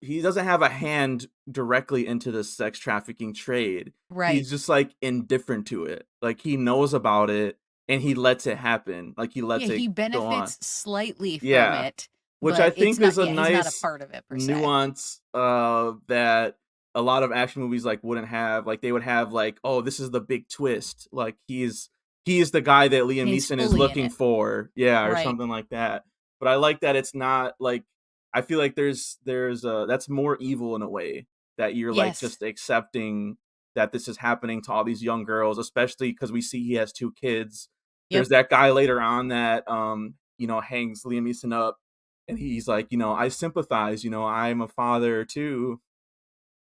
he doesn't have a hand directly into the sex trafficking trade. Right. He's just like indifferent to it. Like he knows about it and he lets it happen. Like he Yeah, lets it he go on. benefits slightly from Yeah. it, Which I but it's think not is a yeah, he's not a nice part of it per se. nuance, that a lot of action movies, like, wouldn't have. Like, they would have, like, "Oh, this is the big twist." Like, he is the guy that Liam And he's Neeson is fully in looking it. for. Yeah, or Right. something like that. But I like that it's not, like, I feel like that's more evil in a way, that you're, like, Yes. just accepting that this is happening to all these young girls, especially because we see he has 2 kids. Yep. There's that guy later on that, hangs Liam Neeson up, and he's like, "I sympathize, I'm a father too."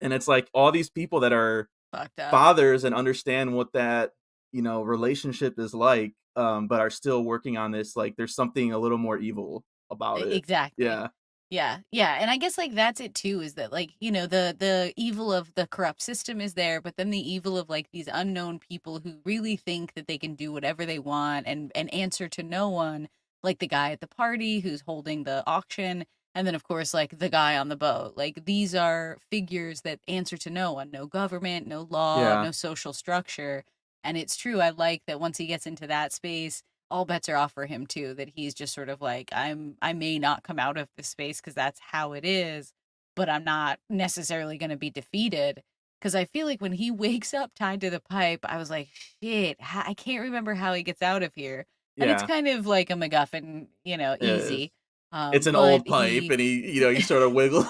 And it's like all these people that are Fucked up. fathers and understand what that, relationship is like, but are still working on this, like, there's something a little more evil about it. Exactly. Yeah. Yeah, yeah, and I guess, like, that's it too, is that, like, the evil of the corrupt system is there, but then the evil of, like, these unknown people who really think that they can do whatever they want and answer to no one, like the guy at the party who's holding the auction, and then, of course, like, the guy on the boat. Like, these are figures that answer to no one, no government, no law, Yeah. no social structure, and it's true, I like that once he gets into that space, all bets are off for him too, that he's just sort of like, I may not come out of this space because that's how it is, but I'm not necessarily going to be defeated. Because I feel like when he wakes up tied to the pipe, I was like, shit, I can't remember how he gets out of here. And it's Yeah. kind of like a MacGuffin, It is. easy. It's an But old pipe, and he sort of wiggle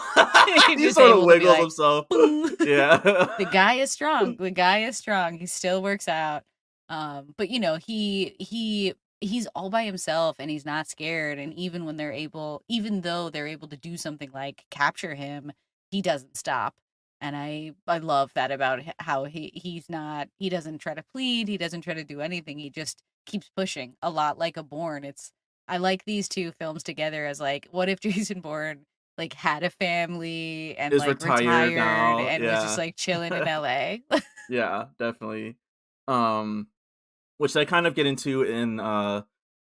he's he just sort of able to be wiggles like, himself. boom. Yeah. The guy is strong. The guy is strong. He still works out. But he's all by himself and he's not scared. And even though they're able to do something like capture him, he doesn't stop. And I love that about how he doesn't try to plead, he doesn't try to do anything. He just keeps pushing a lot like a Bourne. I like these two films together as like, what if Jason Bourne like had a family and Is like retired retired now. and was just Yeah. like chilling in LA. Yeah, definitely. Um Which they kind of get into in the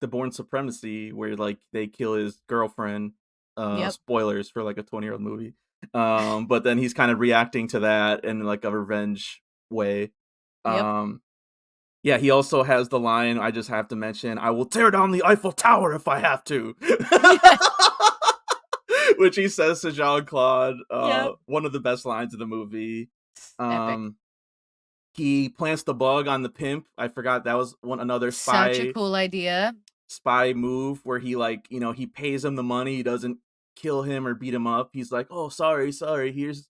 Born Supremacy, where like they kill his girlfriend. Yep. Spoilers for like a 20-year-old movie. But then he's kind of reacting to that in like a revenge way. Yep. Um yeah, he also has the line I just have to mention, "I will tear down the Eiffel Tower if I have to." Yes. Which he says to Jean-Claude, Yep. one of the best lines of the movie. Epic. Um he plants the bug on the pimp. I forgot that was another Such a cool idea. spy move where he, like, he pays him the money. He doesn't kill him or beat him up. He's like, "Oh, sorry, here's,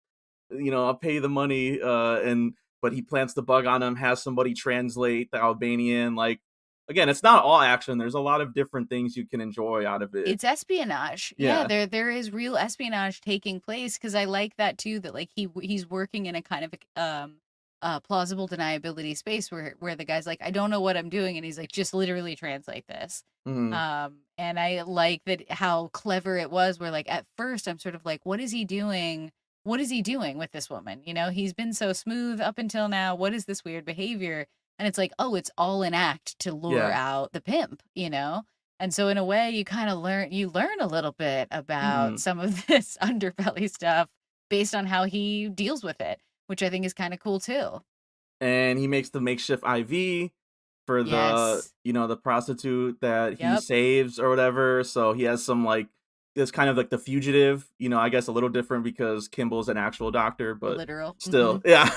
I'll pay the money." And but he plants the bug on him, has somebody translate the Albanian. Like, again, it's not all action. There's a lot of different things you can enjoy out of it. It's espionage. Yeah, Yeah. there is real espionage taking place because I like that too. That like he's working in a kind of plausible deniability space where the guy's like, I don't know what I'm doing, and he's like, just literally translate this. Mhm. And I like that how clever it was. Where like at first I'm sort of like, what is he doing? what is he doing with this woman? He's been so smooth up until now. What is this weird behavior? And it's like, oh, it's all an act to lure Yeah. out the pimp. And so in a way, you kind of learn a little bit about Mhm. some of this underbelly stuff based on how he deals with it, which I think is kind of cool too. And he makes the makeshift IV for the, Yes. the prostitute that he Yep. saves or whatever. So he has some like this kind of like the fugitive, I guess a little different because Kimball's an actual doctor, but Literal. still, yeah.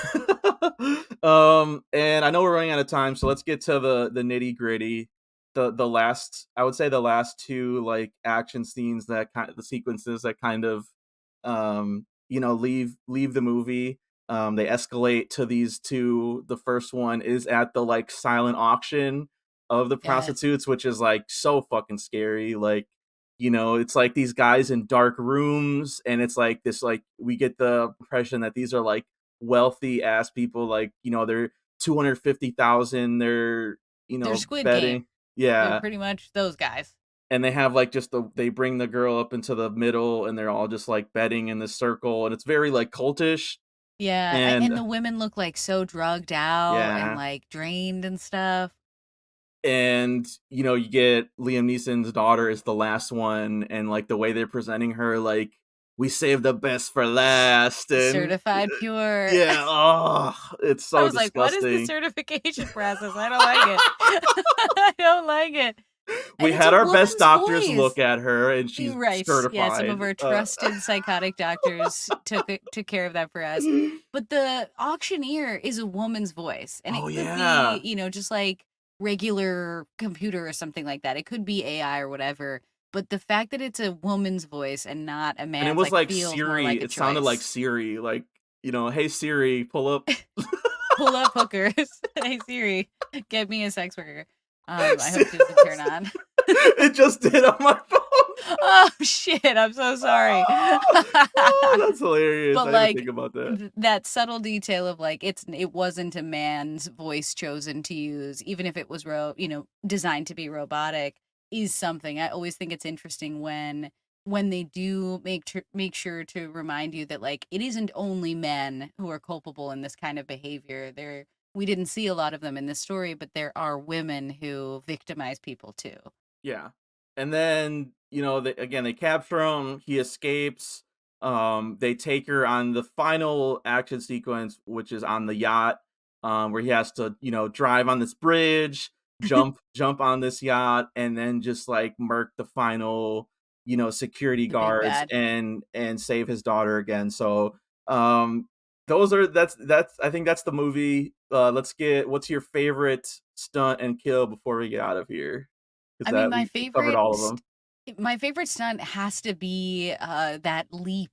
And I know we're running out of time, so let's get to the nitty gritty. The last, I would say the last two like action scenes that kind of the sequences that kind of leave the movie. They escalate to these two. The first one is at the like silent auction of the Yes. prostitutes, which is like so fucking scary. Like, it's like these guys in dark rooms, and it's like this, like, we get the impression that these are like wealthy ass people, like, they're 250,000, they're, They're Squid betting. Game. They're Yeah. pretty much those guys. And they have like they bring the girl up into the middle, and they're all just like betting in this circle, and it's very like cultish. Yeah, And and the women look like so drugged out and yeah. like drained and stuff. And you get Liam Neeson's daughter is the last one, and like the way they're presenting her, like, we saved the best for last. And Certified pure. yeah, oh, it's I so was like, what is the disgusting. certification process? I don't like it. I don't like it. And We it's a had our best woman's doctors voice. look at her, and You're she's right. Yeah, some of certified. our trusted psychotic doctors took care of that for us. But the auctioneer is a woman's voice, and it Oh could be, yeah. just like regular computer or something like that. It could be AI or whatever. But the fact that it's a woman's voice and not a And it man's, was like, like feels more Siri. like a It sounded like choice. Siri, like, hey Siri, pull up. Pull up hookers. Hey Siri, get me a sex worker. I hope it doesn't turn on. It just did on my phone. Oh shit, I'm so sorry. Oh, that's hilarious. But I didn't think like about that. that subtle detail of like it wasn't a man's voice chosen to use, even if it was designed to be robotic, is something I always think it's interesting when they do make sure to remind you that like it isn't only men who are culpable in this kind of behavior. We didn't see a lot of them in this story, but there are women who victimize people too. Yeah. And then, again, they capture him. He escapes. They take her on the final action sequence, which is on the yacht, where he has to, drive on this bridge, jump on this yacht, and then just like murk the final, security The big guards, bad. and save his daughter again. So, um, that's I think that's the movie. What's your favorite stunt and kill before we get out of here? Because I mean, that we covered all of them. my favorite stunt has to be that leap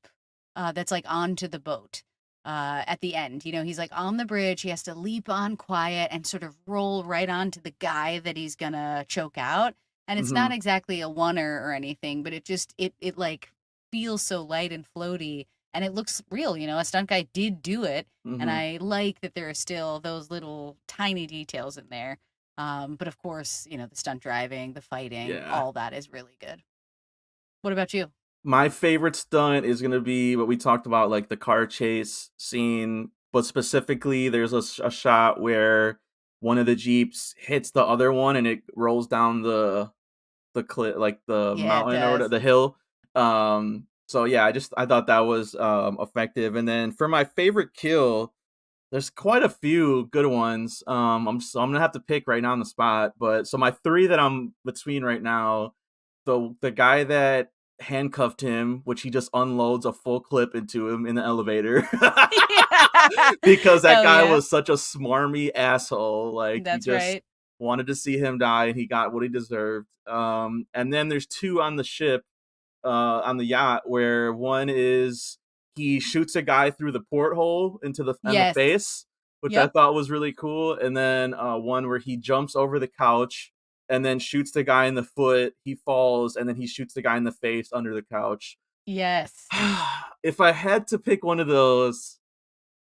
that's like onto the boat at the end. He's like on the bridge. He has to leap on quiet and sort of roll right onto the guy that he's gonna choke out. And it's not Mhm, exactly a oneer or anything, but it like feels so light and floaty, and it looks real. A stunt guy did do it, and mhm. I like that there are still those little tiny details in there. But of course, the stunt driving, the fighting, Yeah. all that is really good. What about you? My favorite stunt is gonna be what we talked about, like, the car chase scene, but specifically, there's a shot where one of the Jeeps hits the other one, and it rolls down like, the Yeah, it mountain or does. the hill. So, yeah, I thought that was, effective. And then for my favorite kill, there's quite a few good ones. I'm gonna have to pick right now on the spot, but so my 3 that I'm between right now, the guy that handcuffed him, which he just unloads a full clip into him in the elevator. Yeah. Because that Hell guy yeah. was such a smarmy asshole, like, he That's just right. wanted to see him die, and he got what he deserved. And then there's 2 on the ship, on the yacht, where one is he shoots a guy through the porthole into the Yes. face, which I Yep. thought was really cool. And then one where he jumps over the couch and then shoots the guy in the foot. He falls, and then he shoots the guy in the face under the couch. Yes. If I had to pick one of those,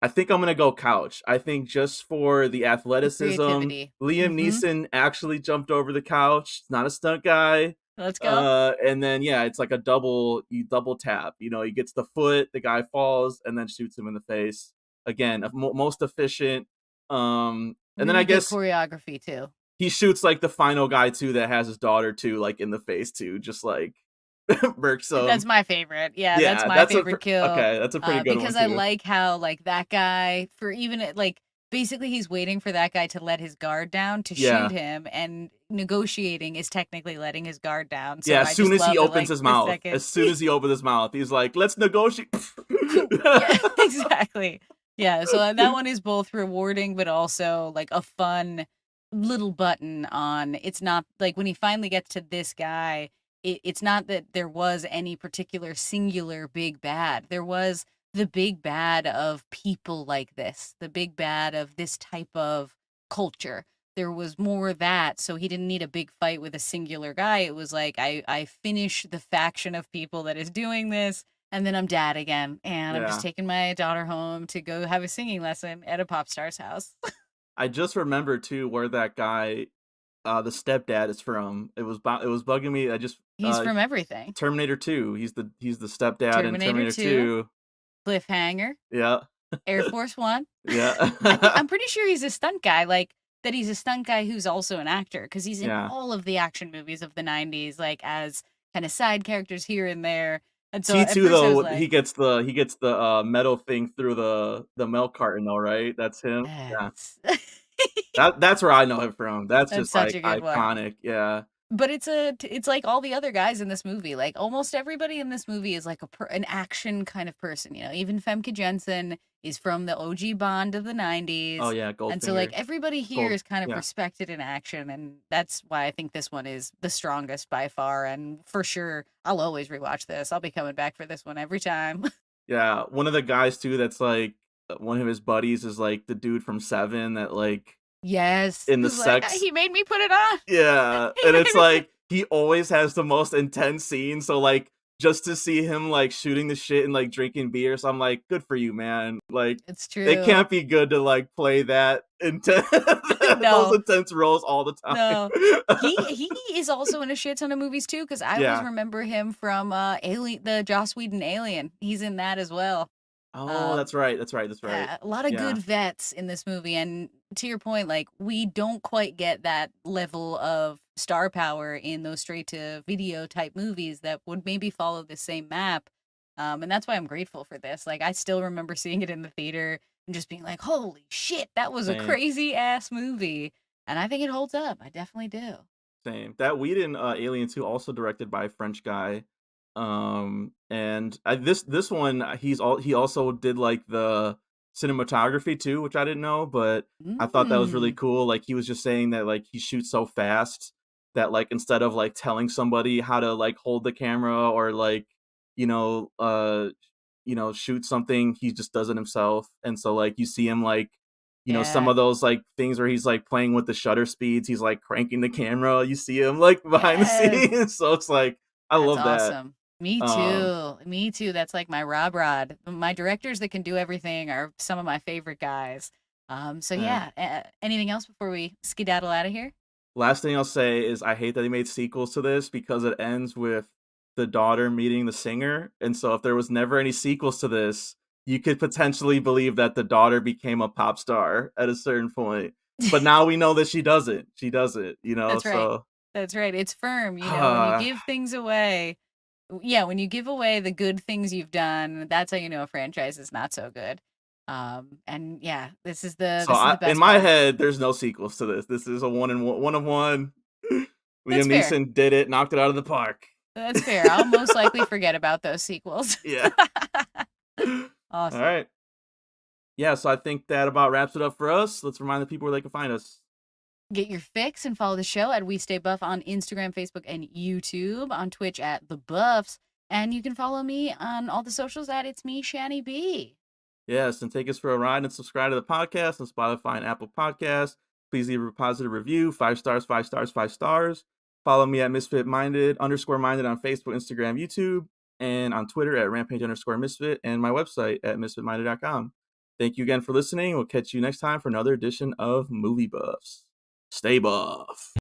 I think I'm gonna go couch. I think just for the The athleticism, creativity. Liam Mm-hmm. Neeson actually jumped over the couch. He's not a stunt guy. Let's go. And then yeah, it's like you double tap. You know, he gets the foot, the guy falls, and then shoots him in the face. Again, most efficient. And then I Really good guess choreography too. he shoots like the final guy too that has his daughter too, like in the face too, just like murks That's him. my favorite. Yeah, that's Yeah, my favorite kill. okay. That's a pretty good one Because I too. like how like that guy for even like basically he's waiting for that guy to let his guard down to shoot Yeah, him, and negotiating is technically letting his guard down. So yeah. As I soon just as he love that opens like his the mouth, second. he's like, "Let's negotiate." Yeah, exactly. Yeah, so that one is both rewarding but also like a fun little button on. It's not like when he finally gets to this guy, it's not that there was any particular singular big bad. There was the big bad of people like this, the big bad of this type of culture. There was more of that, so he didn't need a big fight with a singular guy. It was like I finish the faction of people that is doing this, and then I'm dad again, and I'm just Yeah, taking my daughter home to go have a singing lesson at a pop star's house. I just remembered too where that guy, the stepdad, is from. It was bugging me. I just He's from everything. Terminator 2. He's the stepdad in Terminator Terminator 2, 2. Cliffhanger, Yeah, Air Force One. yeah, I'm pretty sure he's a stunt guy, like that he's a stunt guy who's also an actor because he's in yeah. all of the action movies of the 90s, like as kind of side characters here and there. And so at T2 first I was though, like, he gets the metal thing through the milk carton though, right? That's him. Yeah. yes. That's where I know him from. That's That's just such like a good one. iconic. Yeah. But it's like all the other guys in this movie. Like almost everybody in this movie is like an action kind of person. You know, even Femke Jensen is from the OG Bond of the Oh 90s. yeah, And so like Goldfinger. everybody here Gold. is kind of Yeah. respected in action, and that's why I think this one is the strongest by far. And for sure, I'll always rewatch this. I'll be coming back for this one every time. Yeah. One of the guys too that's like one of his buddies is like the dude from Seven that like Yes, in the who's like sex. he made me put it on. Yeah. He And made it's me put. like he always has the most intense scenes. So like just to see him like shooting the shit and like drinking beer, so I'm like, good for you, man. Like It's it true. can't be good to like play that intense those No. intense roles all the No. time. He is also in a shit ton of movies too, because I always Yeah. remember him from Alien, the Joss Whedon Alien. He's in that as well. Oh, Um, that's right. That's right. That's right. a lot of Yeah. good vets in this movie, and to your point, like we don't quite get that level of star power in those straight to video type movies that would maybe follow the same map. And that's why I'm grateful for this. Like I still remember seeing it in the theater and just being like, "Holy shit, that was a Same. crazy ass movie." And I think it holds up. I definitely do. Same. That Whedon Alien 2 also directed by a French guy. And this one he also did like the cinematography too, which I didn't know, but I thought that was really Mm. cool. Like he was just saying that like he shoots so fast that like instead of like telling somebody how to like hold the camera or like you know uh shoot something, he just does it himself. And so like you see him like some Yeah. of those like things where he's like playing with the shutter speeds, he's like cranking the camera, you see him like behind the Yes. scenes. So it's like I That's love that. awesome. Me um too. Me too. That's like my Rob Rod. My directors that can do everything are some of my favorite guys. So yeah. yeah. Anything else before we skedaddle out of here? Last thing I'll say is I hate that they made sequels to this because it ends with the daughter meeting the singer. And so if there was never any sequels to this, you could potentially believe that the daughter became a pop star at a certain point. But now we know that she doesn't. She doesn't, That's right. so That's right. It's firm. You know, when you give things away, yeah, when you give away the good things you've done, that's how you know a franchise is not so good. And yeah, so this is the in best my part. head, there's no sequels to this. This is a one of one. That's Liam fair. Neeson did it, knocked it out of the park. That's fair. I'll most likely forget about those sequels. Yeah. All Awesome. right. Yeah, so I think that about wraps it up for us. Let's remind the people where they can find us. Get your fix and follow the show at We Stay Buff on Instagram, Facebook, and YouTube. On Twitch at The Buffs. And you can follow me on all the socials at It's Me, Shani B. Yes, and take us for a ride and subscribe to the podcast on Spotify and Apple Podcasts. Please leave a positive review, 5 stars, 5 stars, 5 stars. Follow me at Misfit Minded _ Minded on Facebook, Instagram, YouTube, and on Twitter at Rampage _ Misfit, and my website at misfitminded.com. Thank you again for listening. We'll catch you next time for another edition of Movie Buffs. Stay buff.